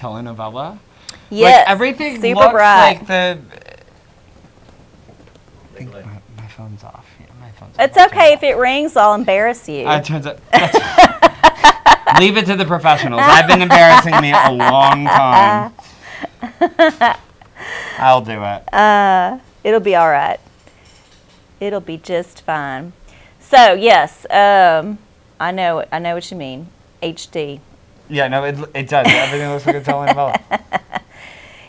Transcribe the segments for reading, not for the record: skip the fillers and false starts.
telenovela. Yes. Like, everything super looks bright. like the... My phone's off. Yeah, my phone's It's off. okay if it rings. I'll embarrass you. It turns out... Leave it to the professionals. I've been embarrassing me a long time. I'll do it. It'll be all right. It'll be just fine. So yes, I know what you mean. HD. Yeah, no, it does. Everything looks like a telenovela.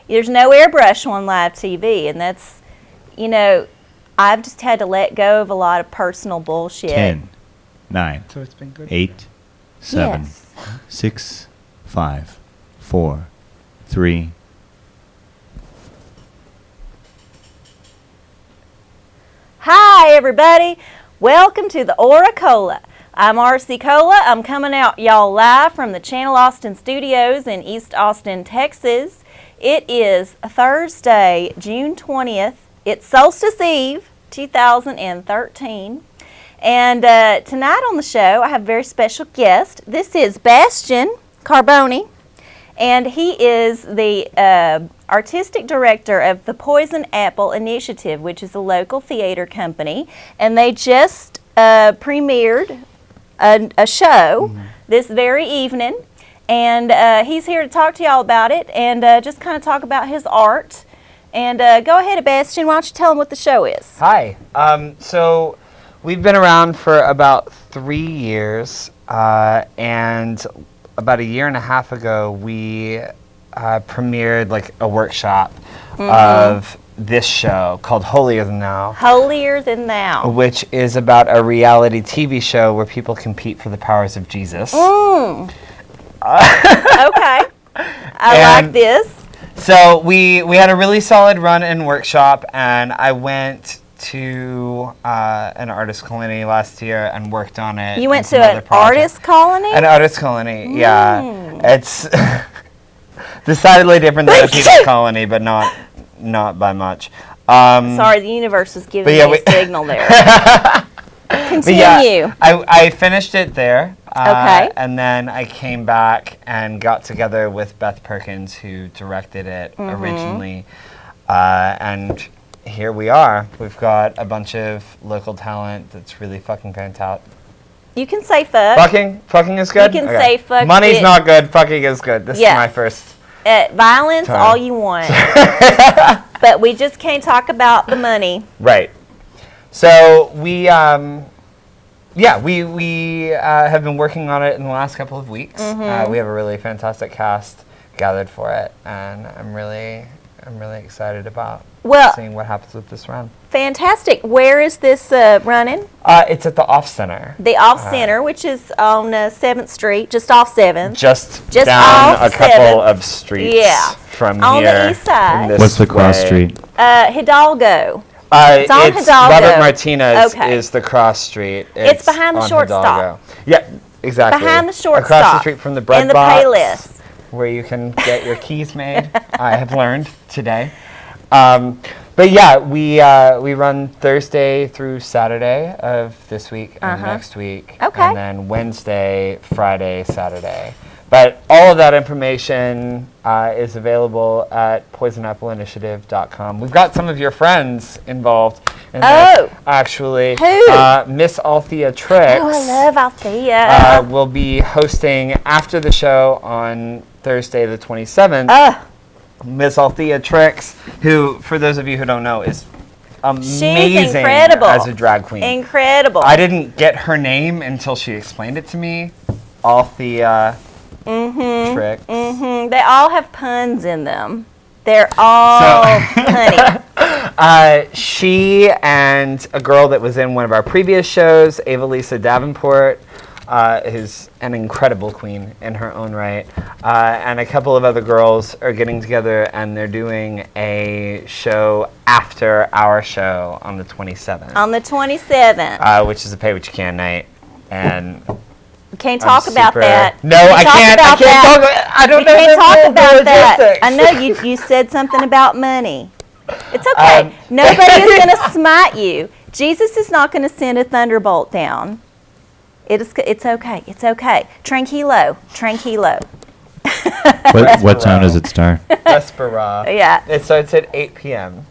There's no airbrush on live TV, and that's, I've just had to let go of a lot of personal bullshit. 10, 9, So it's been good. 8, 7, Yes. 6, 5, 4, 3. Hi, everybody. Welcome to the OraCola. I'm Arcie Cola. I'm coming out y'all live from the ChannelAustin Studios in East Austin, Texas. It is Thursday, June 20th. It's Solstice Eve, 2013. And tonight on the show, I have a very special guest. This is Bastion Carboni, and he is the artistic director of the Poison Apple Initiative, which is a local theater company. And they just premiered a show this very evening. And he's here to talk to y'all about it and just kind of talk about his art. And go ahead, Bastion, why don't you tell them what the show is? Hi. So we've been around for about 3 years, and about a year and a half ago, we premiered like a workshop of this show called Holier Than Thou. Holier Than Thou. Which is about a reality TV show where people compete for the powers of Jesus. Okay. I like this. So we had a really solid run and workshop, and I went to an artist colony last year and worked on it. You went and to some other an projects. artist colony? An artist colony, yeah. It's decidedly different than a people colony, but not by much. Sorry, the universe is giving yeah, me a signal there. Continue. But yeah, I finished it there. Okay. And then I came back and got together with Beth Perkins, who directed it originally. And here we are. We've got a bunch of local talent that's really fucking fantastic. You can say fuck. Fucking is good? You can say fuck Money's it. not good, fucking is good. This is my first Violence, time. all you want. But we just can't talk about the money. Right. So we have been working on it in the last couple of weeks. We have a really fantastic cast gathered for it, and I'm really excited about seeing what happens with this run. Fantastic. Where is this running? It's at the Off Center. The Off Center, which is on 7th Street, just off 7th. Just Just down off a couple 7th. of streets On from the here. east side. in this What's the cross way. street? Hidalgo. It's on Hidalgo. Robert Martinez Okay. is the cross street. It's behind the on short Hidalgo. stop. Yeah, exactly. Behind the short Across stop. the street from the bread in the box, Payless. where you can get your keys made. I have learned today. But yeah, we run Thursday through Saturday of this week and next week. Okay. And then Wednesday, Friday, Saturday. But all of that information is available at poisonappleinitiative.com. We've got some of your friends involved in this, actually. Who? Miss Althea Tricks. Oh, I love Althea. Will be hosting after the show on Thursday the 27th. Miss Althea Tricks, who, for those of you who don't know, is amazing She's incredible. as a drag queen. Incredible. I didn't get her name until she explained it to me. Althea Tricks. They all have puns in them. They're all punny. She and a girl that was in one of our previous shows, Ava Lisa Davenport, who's an incredible queen in her own right, and a couple of other girls are getting together and they're doing a show after our show on the 27th. On the 27th. Which is a pay what you can night. And Can't talk about that. No, I can't. I can't talk. I don't know. You can't talk about that. logistics. I know you said something about money. It's okay. Nobody is going to smite you. Jesus is not going to send a thunderbolt down. It's okay. It's okay. Tranquilo. What time does it start? Despera. Yeah. It starts at 8 p.m.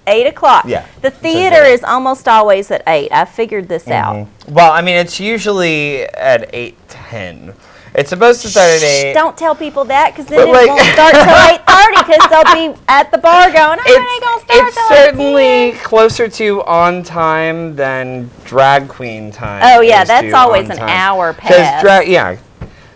8 o'clock. Yeah. The theater is almost always at 8. I figured this out. Well, I mean, it's usually at 8:10. It's supposed to start at 8. Don't tell people that, because then But, it like- won't start till 8:30, because they'll be at the bar going, oh, it ain't going to start It's till certainly closer to on time than drag queen time. Oh, yeah, is that's to always on an time. hour 'Cause past. yeah.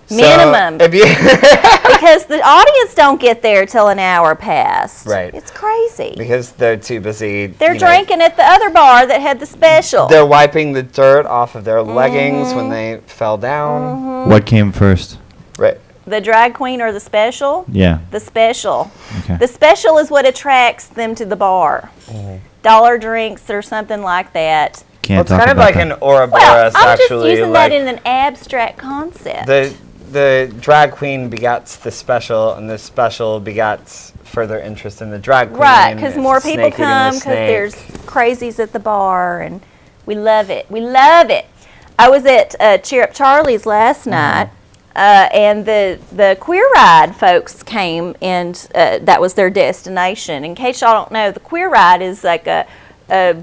So, Minimum. if you Because the audience don't get there till an hour past. Right. It's crazy. because they're too busy. They're you know, drinking at the other bar that had the special. They're wiping the dirt off of their leggings when they fell down. What came first? Right. The drag queen or the special? Yeah. The special. Okay. The special is what attracts them to the bar. Dollar drinks or something like that. Well, Can't it's talk kind of about like that. an Ouroboros, Well, I'm just actually. using like that in an abstract concept. the drag queen begats the special, and the special begats further interest in the drag queen. Right, because more Snake people eating the come because snake. there's crazies at the bar, and we love it. We love it. I was at Cheer Up Charlie's last night, and the Queer Ride folks came, and that was their destination. In case y'all don't know, the Queer Ride is like a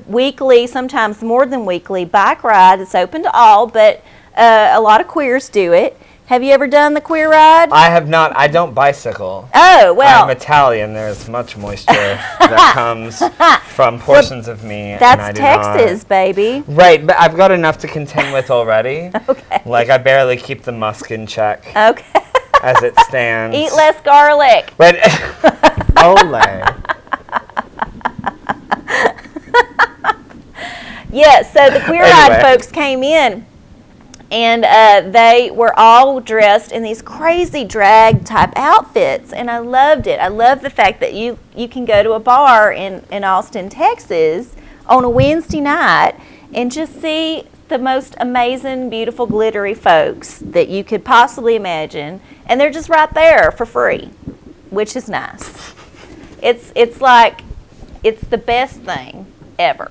weekly, sometimes more than weekly, bike ride. It's open to all, but a lot of queers do it. Have you ever done the Queer Ride? I have not. I don't bicycle. Oh, well. I'm Italian. There's much moisture that comes from portions of me. and I That's do not. Texas, baby. Right, but I've got enough to contend with already. Okay. Like, I barely keep the musk in check Okay. as it stands. Eat less garlic. Right. Ole. Yeah, so the Queer Ride Anyway. folks came in, and they were all dressed in these crazy drag type outfits, and I loved it. I love the fact that you can go to a bar in Austin, Texas on a Wednesday night and just see the most amazing, beautiful, glittery folks that you could possibly imagine, and they're just right there for free, which is nice. It's like, it's the best thing ever.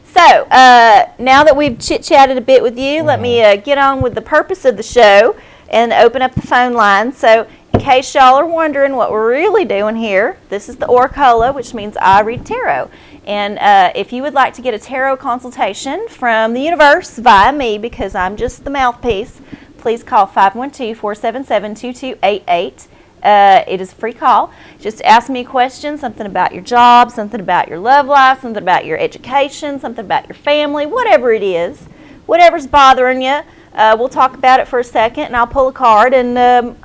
So, now that we've chit-chatted a bit with you, let me get on with the purpose of the show and open up the phone line. So, in case y'all are wondering what we're really doing here, this is the OraCola, which means I read tarot. And if you would like to get a tarot consultation from the universe via me, because I'm just the mouthpiece, please call 512-477-2288. It is a free call. Just ask me a question, something about your job, something about your love life, something about your education, something about your family, whatever it is, whatever's bothering you. We'll talk about it for a second, and I'll pull a card, and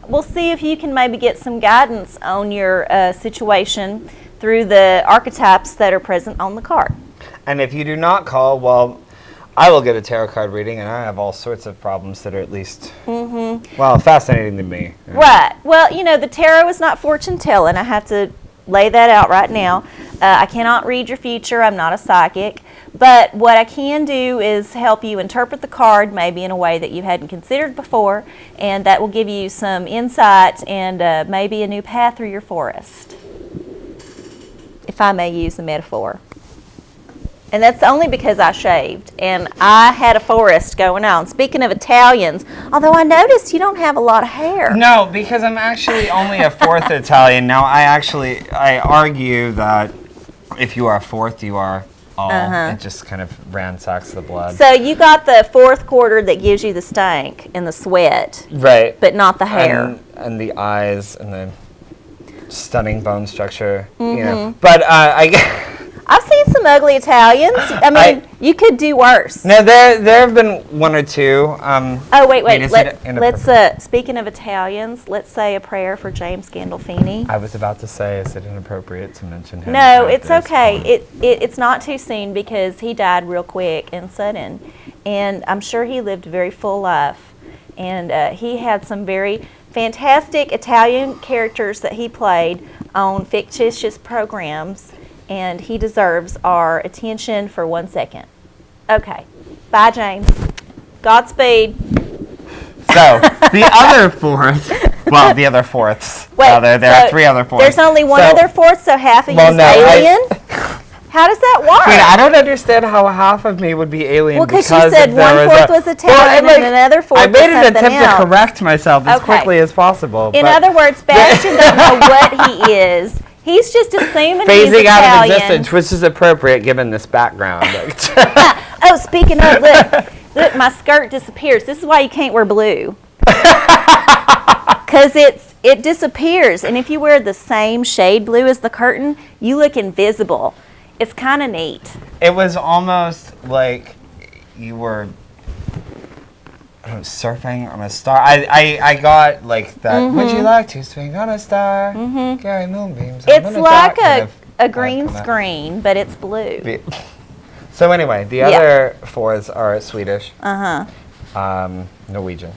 we'll see if you can maybe get some guidance on your situation through the archetypes that are present on the card. And if you do not call, well, I will get a tarot card reading, and I have all sorts of problems that are at least, well, fascinating to me. Right. Well, you know, the tarot is not fortune telling. I have to lay that out right now. I cannot read your future. I'm not a psychic. But what I can do is help you interpret the card maybe in a way that you hadn't considered before, and that will give you some insight and maybe a new path through your forest, if I may use the metaphor. And that's only because I shaved, and I had a forest going on. Speaking of Italians, although I noticed you don't have a lot of hair. No, because I'm actually only a fourth Italian. Now, I argue that if you are a fourth, you are all. It just kind of ransacks the blood. So you got the fourth quarter that gives you the stank and the sweat, Right. but not the hair. And the eyes and the stunning bone structure, you know. But I've seen some ugly Italians. I mean, you could do worse. no, there have been one or two. Oh, wait. is it Let's speaking of Italians, let's say a prayer for James Gandolfini. I was about to say, is it inappropriate to mention him? No, at it's this okay. point? It's not too soon because he died real quick and sudden. And I'm sure he lived a very full life. And he had some very fantastic Italian characters that he played on fictitious programs. And he deserves our attention for 1 second. Okay. Bye, James. Godspeed. So, the other fourth, well, the other fourths. Wait, there are three other fourths. There's only one So- other fourth, so half of you Well, is no, alien? How does that work? I mean, I don't understand how half of me would be alien. Well, because because you said if there 1/4 was Italian and another 4th I was made an something attempt else. to correct myself as Okay. quickly as possible. In but other words, Bastion don't know what he is. He's just assuming he's phasing out of Italian. existence, which is appropriate given this background. Oh, speaking of, look, my skirt disappears. This is why you can't wear blue. Because it disappears, and if you wear the same shade blue as the curtain, you look invisible. It's kind of neat. It was almost like you were surfing on a star. I got like that. Would you like to swing on a star? Carry moonbeams. It's like kind a of green from that. screen, but it's blue. So anyway, the other 4s are Swedish, Norwegian,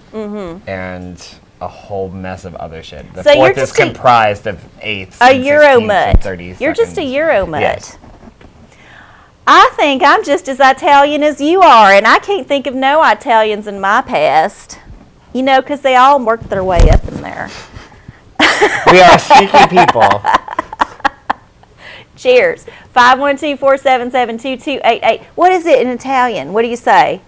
and a whole mess of other shit. The So you're 4th is just a- comprised of 8s, A and 16s, Euro and mutt. 30s. You're just a Euro mutt. Yes. I think I'm just as Italian as you are, and I can't think of no Italians in my past. You know, because they all worked their way up in there. We are sneaky people. Cheers. 512-477-2288. What is it in Italian? What do you say?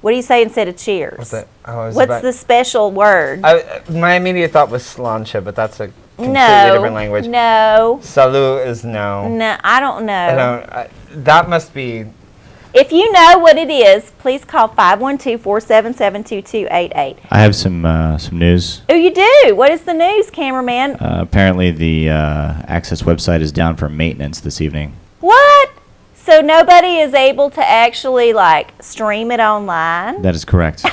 What do you say instead of cheers? What's it? Oh, What's the special word? My immediate thought was slancha, but that's a completely different language. No. Salut is no. No, I don't know. That must be. If you know what it is, please call 512-477-2288. I have some news. Oh, you do? What is the news, cameraman? Apparently, the Access website is down for maintenance this evening. What? So nobody is able to actually, like, stream it online? That is correct.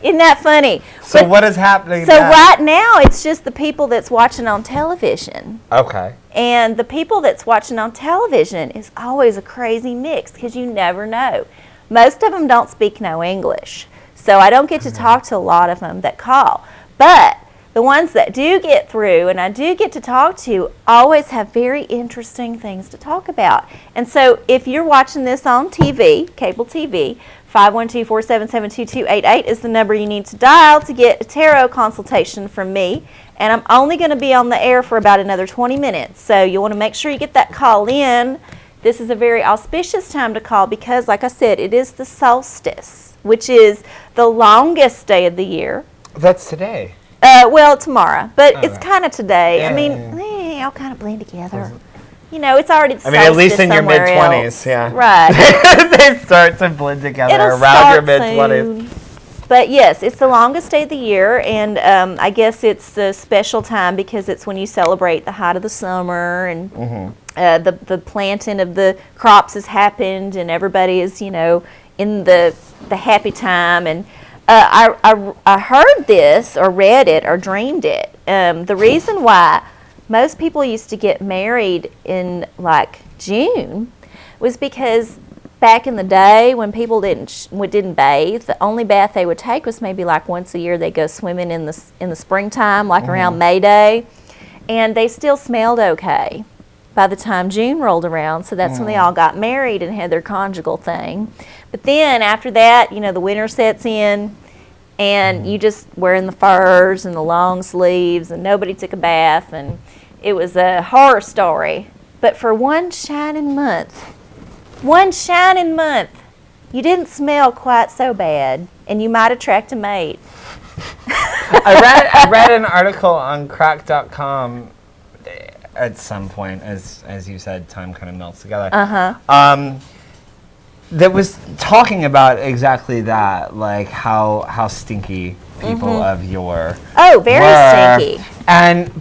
Isn't that funny? So what is happening So now? right now, it's just the people that's watching on television. Okay. And the people that's watching on television is always a crazy mix because you never know. Most of them don't speak no English. So I don't get to talk to a lot of them that call. But the ones that do get through and I do get to talk to always have very interesting things to talk about. And so if you're watching this on TV, cable TV, 512-477-2288 is the number you need to dial to get a tarot consultation from me. And I'm only going to be on the air for about another 20 minutes. So you want to make sure you get that call in. This is a very auspicious time to call because, like I said, it is the solstice, which is the longest day of the year. That's today. Well, tomorrow, but it's Okay. kind of today. Yeah. I mean, they all kind of blend together. You know, it's already the I mean, at least solstice in your somewhere mid-20s, else. yeah. Right. They start to blend together It'll around your start mid-20s. soon. But yes, it's the longest day of the year, and I guess it's a special time because it's when you celebrate the height of the summer, and the planting of the crops has happened, and everybody is, you know, in the happy time. And I heard this, or read it, or dreamed it. The reason why most people used to get married in like June was because back in the day when people didn't bathe, the only bath they would take was maybe like once a year. They go swimming in the springtime, like around May Day, and they still smelled okay by the time June rolled around. So that's when they all got married and had their conjugal thing. But then after that, you know, the winter sets in, and you just wearing the furs and the long sleeves, and nobody took a bath, and it was a horror story. But for one shining month, you didn't smell quite so bad, and you might attract a mate. I read an article on crack.com at some point, as you said, time kind of melts together. That was talking about exactly that, like how stinky people of yore Oh, very were. stinky.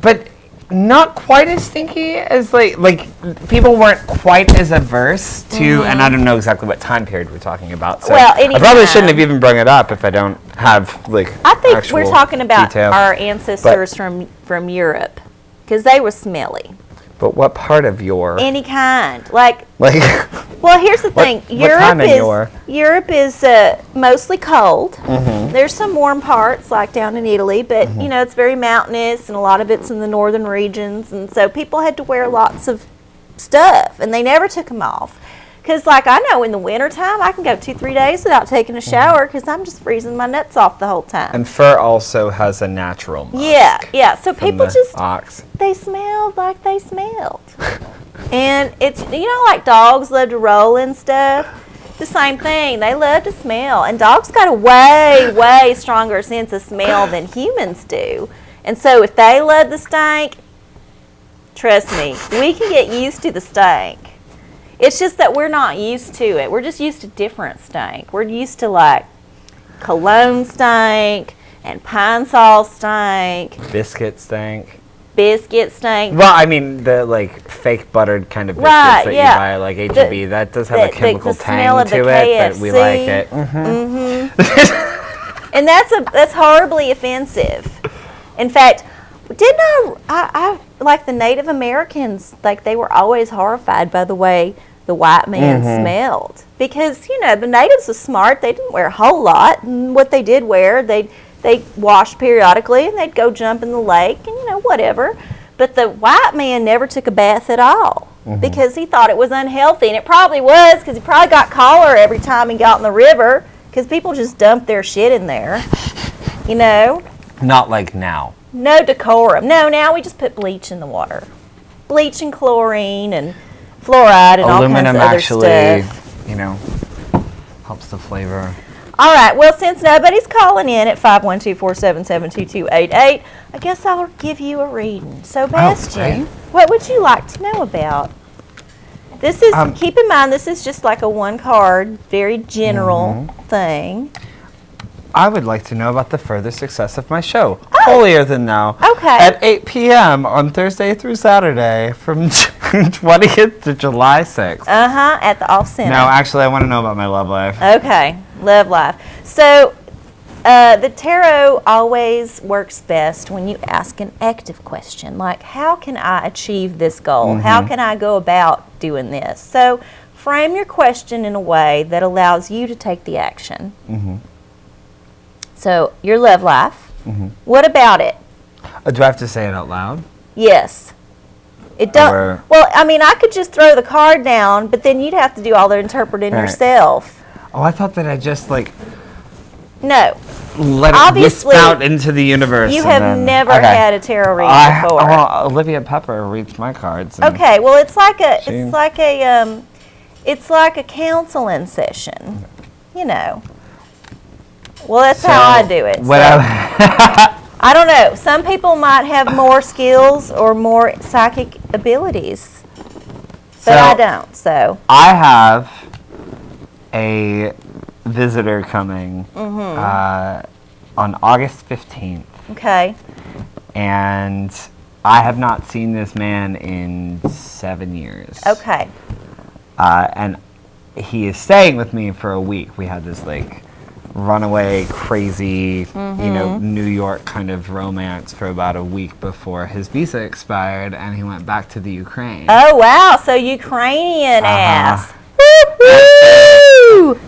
But not quite as stinky as like people weren't quite as averse to, and I don't know exactly what time period we're talking about. So Well, I probably shouldn't anytime. have even brought it up if I don't have like I think actual we're talking about detail. our ancestors from Europe, because they were smelly. But what part of your Any kind, like. like? Well, here's the thing. what time in Europe is mostly cold. There's some warm parts, like down in Italy, but you know it's very mountainous, and a lot of it's in the northern regions, and so people had to wear lots of stuff, and they never took them off. Because, like, I know in the wintertime, I can go 2-3 days without taking a shower because I'm just freezing my nuts off the whole time. And fur also has a natural musk. Yeah. So from people the just, ox. they smelled like they smelled. And it's, like dogs love to roll and stuff. The same thing. They love to smell. And dogs got a way, way stronger sense of smell than humans do. And so if they love the stank, trust me, we can get used to the stank. It's just that we're not used to it. We're just used to different stank. We're used to like cologne stank and pine sol stank. Biscuit stank. Well, I mean the like fake buttered kind of biscuits that you buy like H-E-B. That does have a chemical tang to it, but we like it. And that's horribly offensive. In fact, didn't I like the Native Americans, like they were always horrified by the way the white man smelled. Because, the natives were smart. They didn't wear a whole lot. And what they did wear, they washed periodically and they'd go jump in the lake and, whatever. But the white man never took a bath at all because he thought it was unhealthy. And it probably was because he probably got cholera every time he got in the river because people just dumped their shit in there, Not like now. No decorum. No, now we just put bleach in the water. Bleach and chlorine and fluoride and aluminum all kinds of other stuff. Helps the flavor. All right, well, since nobody's calling in at 512-477-2288, I guess I'll give you a reading. So, Bastion, what would you like to know about? This is, keep in mind, this is just like a one-card, very general thing. I would like to know about the further success of my show, Holier Than Thou, Okay. at 8 p.m. on Thursday through Saturday from 20th to July 6th. At the Off Center. No, actually, I want to know about my love life. Okay, love life. So, the tarot always works best when you ask an active question, like, how can I achieve this goal? How can I go about doing this? So, frame your question in a way that allows you to take the action. So, your love life. What about it? Do I have to say it out loud? Yes. It don't. Well, I mean, I could just throw the card down, but then you'd have to do all the interpreting yourself. Oh, I thought that I just No. let it wisp out into the universe. You have never had a tarot reading before. Olivia Pepper reads my cards. Okay. Well, it's like a counseling session. Well, that's how I do it. I don't know. Some people might have more skills or more psychic abilities, but I don't. So I have a visitor coming on August 15th. Okay. And I have not seen this man in 7 years. Okay. And he is staying with me for a week. We had this runaway, crazy, New York kind of romance for about a week before his visa expired, and he went back to the Ukraine. Oh, wow. So Ukrainian ass. Woo-hoo!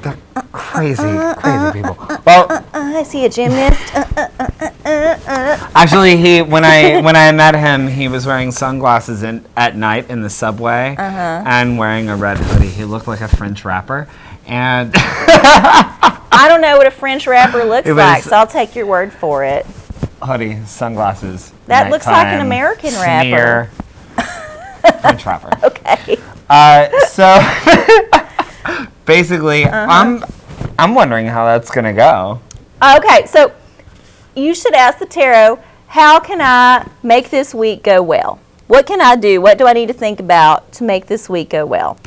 They're crazy people. Well, I see a gymnast. actually, when I met him, he was wearing sunglasses at night in the subway and wearing a red hoodie. He looked like a French rapper. And I don't know what a French rapper looks like, so I'll take your word for it. Hoodie, sunglasses. That looks like an American rapper. French rapper. Okay. So basically, I'm wondering how that's gonna go. Okay, so you should ask the tarot, how can I make this week go well? What can I do? What do I need to think about to make this week go well?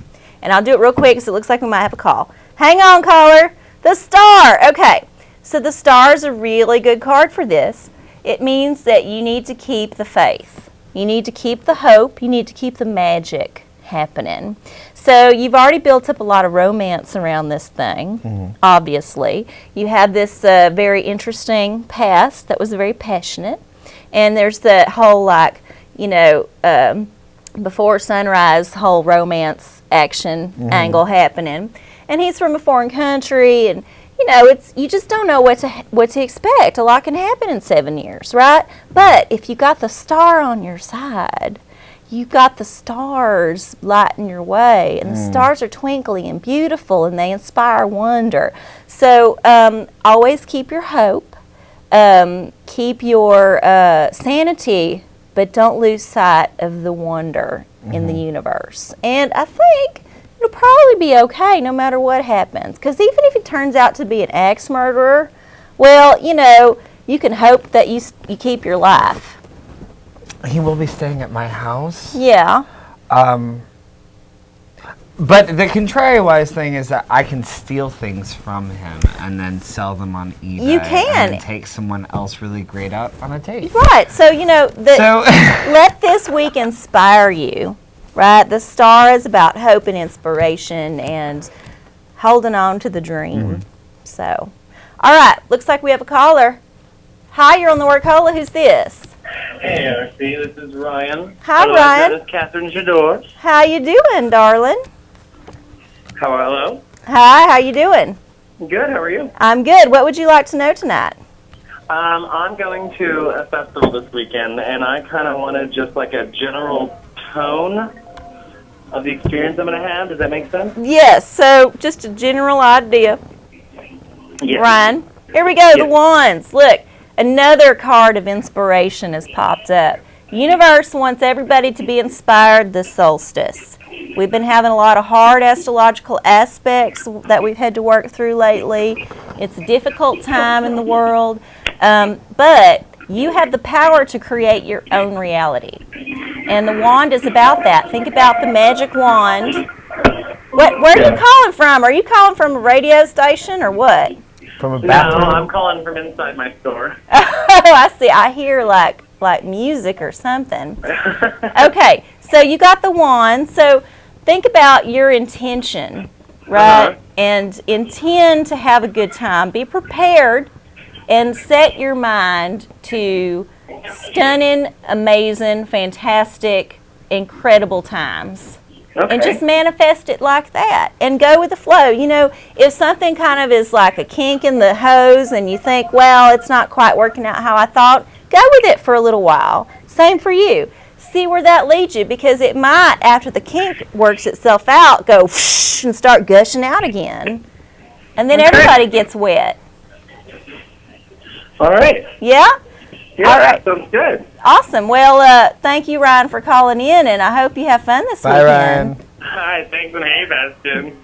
And I'll do it real quick because it looks like we might have a call. Hang on, caller. The star. Okay. So the star is a really good card for this. It means that you need to keep the faith. You need to keep the hope. You need to keep the magic happening. So you've already built up a lot of romance around this thing, obviously. You have this very interesting past that was very passionate. And there's the whole before sunrise whole romance action angle happening, and he's from a foreign country, and you just don't know what to expect. A lot can happen in 7 years, right? But if you got the star on your side, you got the stars lighting your way, and the stars are twinkly and beautiful, and they inspire wonder. So always keep your hope, keep your sanity, but don't lose sight of the wonder in the universe. And I think it'll probably be okay no matter what happens. Because even if it turns out to be an axe murderer, well, you can hope that you keep your life. He will be staying at my house. Yeah. But the contrariwise thing is that I can steal things from him and then sell them on eBay. You can. And then take someone else really great out on a date. Right. So, let this week inspire you, right? The star is about hope and inspiration and holding on to the dream. So, all right. Looks like we have a caller. Hi, you're on the OraCola. Who's this? Hey, Arcie, this is Ryan. Hi, Ryan. This is Catherine Shador. How you doing, darling? Hello. Hi, how you doing? Good, how are you? I'm good. What would you like to know tonight? I'm going to a festival this weekend, and I kind of wanted just like a general tone of the experience I'm going to have. Does that make sense? Yes, so just a general idea. Yes. Ryan, here we go, the wands. Look, another card of inspiration has popped up. Universe wants everybody to be inspired this solstice. We've been having a lot of hard astrological aspects that we've had to work through lately. It's a difficult time in the world, but you have the power to create your own reality. And the wand is about that. Think about the magic wand. Where are you calling from? Are you calling from a radio station or what? From a No, bathroom? I'm calling from inside my store. Oh, I see. I hear like music or something. Okay, so you got the wand. So think about your intention, right? And intend to have a good time. Be prepared and set your mind to stunning, amazing, fantastic, incredible times. Okay. And just manifest it like that and go with the flow. If something kind of is like a kink in the hose and you think, well, it's not quite working out how I thought, go with it for a little while. Same for you. See where that leads you, because it might, after the kink works itself out, go whoosh and start gushing out again. And then everybody gets wet. All right. Yeah? Yeah, All right. that sounds good. Awesome. Well, thank you, Ryan, for calling in, and I hope you have fun this Bye, weekend. Ryan. Hi, thanks, and hey, Bastion.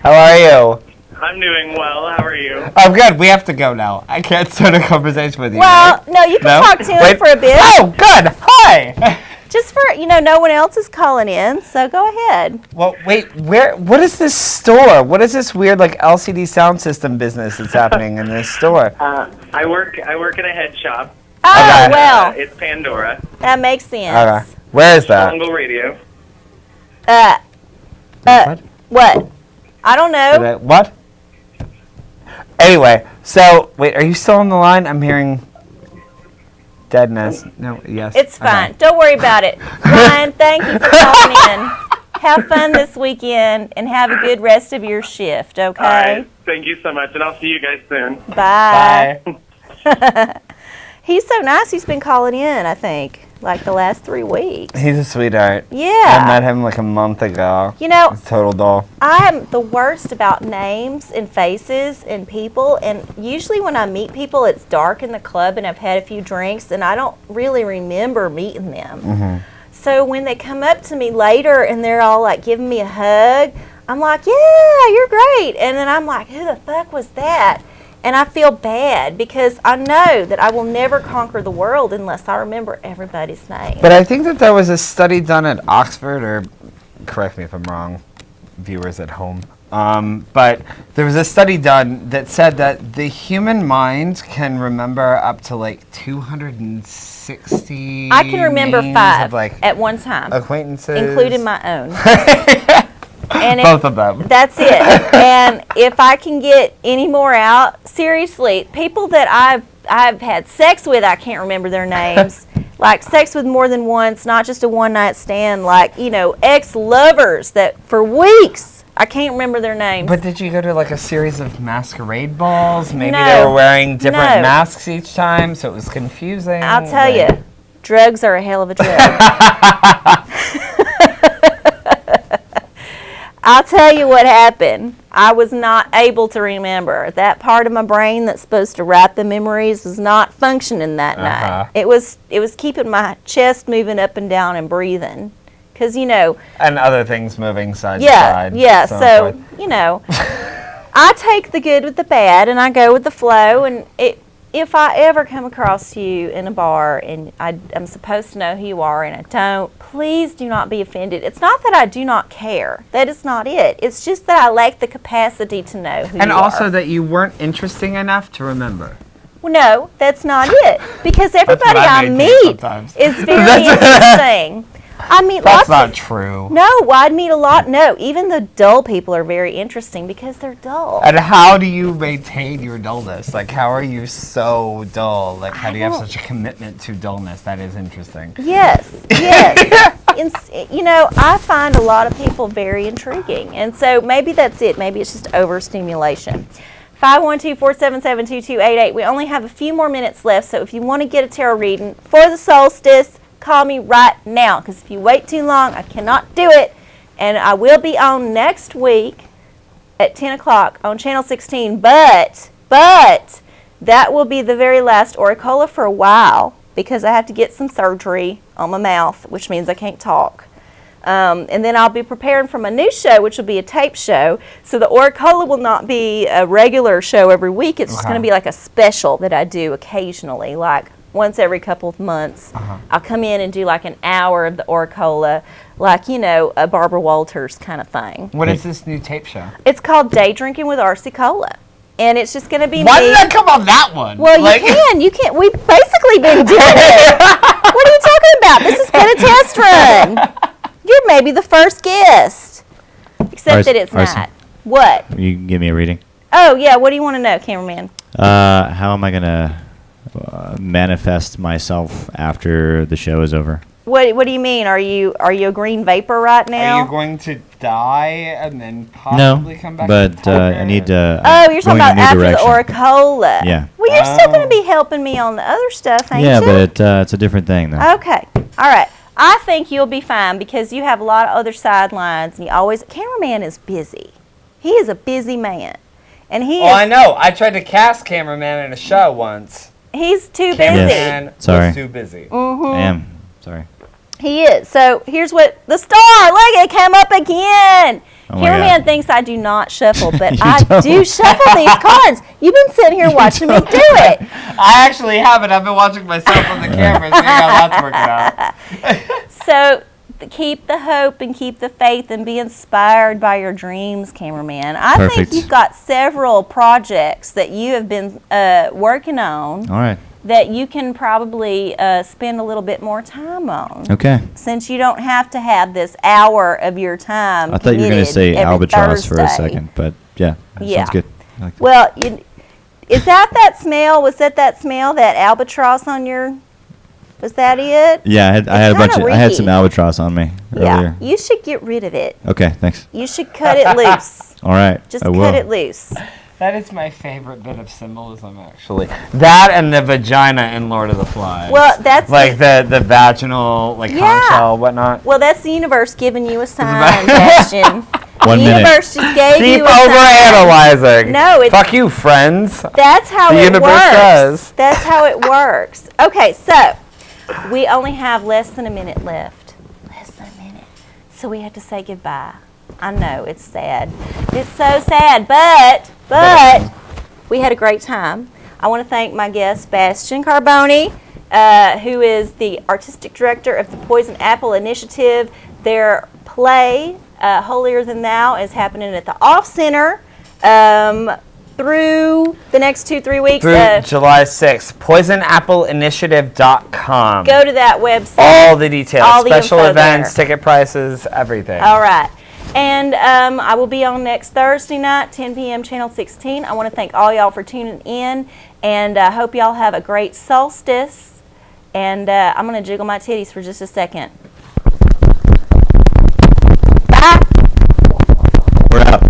How are you? I'm doing well. How are you? I'm good. We have to go now. I can't start a conversation with you. Well, right? no, you can No? talk to him Wait. for a bit. Oh, good. Hi. Just for, no one else is calling in, so go ahead. Well, wait. What is this store? What is this weird LCD sound system business that's happening in this store? I work in a head shop. Oh, Okay. well, It's Pandora. that makes sense. Okay. Where is that? Jungle Radio. What? I don't know. What? Anyway, so wait, are you still on the line? I'm hearing deadness. No, yes. It's fine. Okay. Don't worry about it. Ryan, thank you for calling in. Have fun this weekend and have a good rest of your shift, okay? All right. Thank you so much, and I'll see you guys soon. Bye. Bye. He's so nice. He's been calling in, I think, like the last 3 weeks. He's a sweetheart. Yeah. I met him like a month ago. He's a total doll. I am the worst about names and faces and people, and usually when I meet people, it's dark in the club and I've had a few drinks, and I don't really remember meeting them. Mm-hmm. So when they come up to me later and they're all like giving me a hug, I'm like, yeah, you're great. And then I'm like, who the fuck was that? And I feel bad because I know that I will never conquer the world unless I remember everybody's name. But I think that there was a study done at Oxford, or correct me if I'm wrong, viewers at home. But there was a study done that said that the human mind can remember up to 260. I can remember names 5 of, at one time, acquaintances, including my own. And both of them. That's it. And if I can get any more out, seriously, people that I've had sex with, I can't remember their names. Like sex with more than once, not just a one-night stand. Like, ex-lovers that for weeks, I can't remember their names. But did you go to a series of masquerade balls? Maybe No. they were wearing different No. masks each time, so it was confusing. I'll tell you, drugs are a hell of a drug. I'll tell you what happened. I was not able to remember. That part of my brain that's supposed to write the memories was not functioning that night. It was keeping my chest moving up and down and breathing. because And other things moving side to yeah, side. yeah. So So, forth. I take the good with the bad, and I go with the flow. And if I ever come across you in a bar and I'm supposed to know who you are and I don't, please do not be offended. It's not that I do not care. That is not it. It's just that I lack the capacity to know who And you also are. that you weren't interesting enough to remember. Well, no, that's not it. Because everybody what I I maintain meet sometimes. is very interesting. I meet That's lots not of... true. No, I'd meet a lot. No, even the dull people are very interesting because they're dull. And how do you maintain your dullness? Like, how are you so dull? Like, how do you have such a commitment to dullness? That is interesting. Yes, yes. I find a lot of people very intriguing. And so maybe that's it. Maybe it's just overstimulation. 512-477-2288. We only have a few more minutes left, so if you want to get a tarot reading for the solstice, call me right now, because if you wait too long, I cannot do it. And I will be on next week at 10 o'clock on Channel 16, but that will be the very last OraCola for a while, because I have to get some surgery on my mouth, which means I can't talk. And then I'll be preparing for my new show, which will be a tape show. So the OraCola will not be a regular show every week. It's just going to be like a special that I do occasionally, like once every couple of months. I'll come in and do like an hour of the OraCola, like, a Barbara Walters kind of thing. What is this new tape show? It's called Day Drinking with Arcie Cola. And it's just going to be Why me. did I come on that one? Well, you can. We've basically been doing it. What are you talking about? This has been a test run. You're maybe the first guest. Except that it's Arcie. not. What? You can give me a reading. Oh, yeah. What do you want to know, cameraman? How am I going to manifest myself after the show is over? What do you mean? Are you a green vapor right now? Are you going to die and then possibly come back? But to I need to. Oh, you're talking going about in a new after direction. the OraCola. Yeah. Well, you're still going to be helping me on the other stuff, ain't Yeah, you? but it's a different thing, though. Okay. All right. I think you'll be fine because you have a lot of other sidelines, and cameraman is busy. He is a busy man, and I know. I tried to cast cameraman in a show once. he's too busy. Cameraman Sorry. was too busy. I am. Sorry. He is. So here's what the star. Look, it came up again. Oh my Cameraman God. thinks I do not shuffle, but You I don't. do shuffle these cards. You've been sitting here watching me do it. I actually haven't. I've been watching myself on the camera, seeing how that's working out. So keep the hope and keep the faith and be inspired by your dreams, cameraman. I think Perfect. you've got several projects that you have been working on All right. that you can probably spend a little bit more time on. Okay. Since you don't have to have this hour of your time. I thought you were going to committed say every albatross for a Thursday. second, but yeah, Yeah. sounds good. I like that. Well, is that smell? Was that smell, that albatross on your? Was that it? Yeah, I had a bunch kinda of. I had reeky. some albatross on me earlier. Yeah. You should get rid of it. Okay, thanks. You should cut it loose. All right. Just I will. cut it loose. That is my favorite bit of symbolism, actually. That and the vagina in Lord of the Flies. Well, that's like the vaginal, like Yeah. conch shell, whatnot. Well, that's the universe giving you a sign, Bastion. 1 the minute. universe just gave Keep you a sign. overanalyzing. No, it's Fuck you, friends. That's how The it universe works. does. That's how it works. Okay, so we only have less than a minute left. Less than a minute. So we have to say goodbye. I know, it's sad. It's so sad, but we had a great time. I want to thank my guest, Bastion Carboni, who is the artistic director of the Poison Apple Initiative. Their play, Holier Than Thou, is happening at the Off Center through the next 2-3 weeks. Through July 6th. PoisonAppleInitiative.com. Go to that website. All the details. All the Special info events, there. ticket prices, everything. All right. And I will be on next Thursday night, 10 p.m., Channel 16. I want to thank all y'all for tuning in, and I hope y'all have a great solstice. And I'm going to jiggle my titties for just a second. Bye. We're out.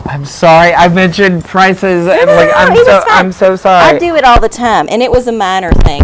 I'm sorry. I mentioned prices and No, like it was fine. I'm so sorry. I do it all the time, and it was a minor thing.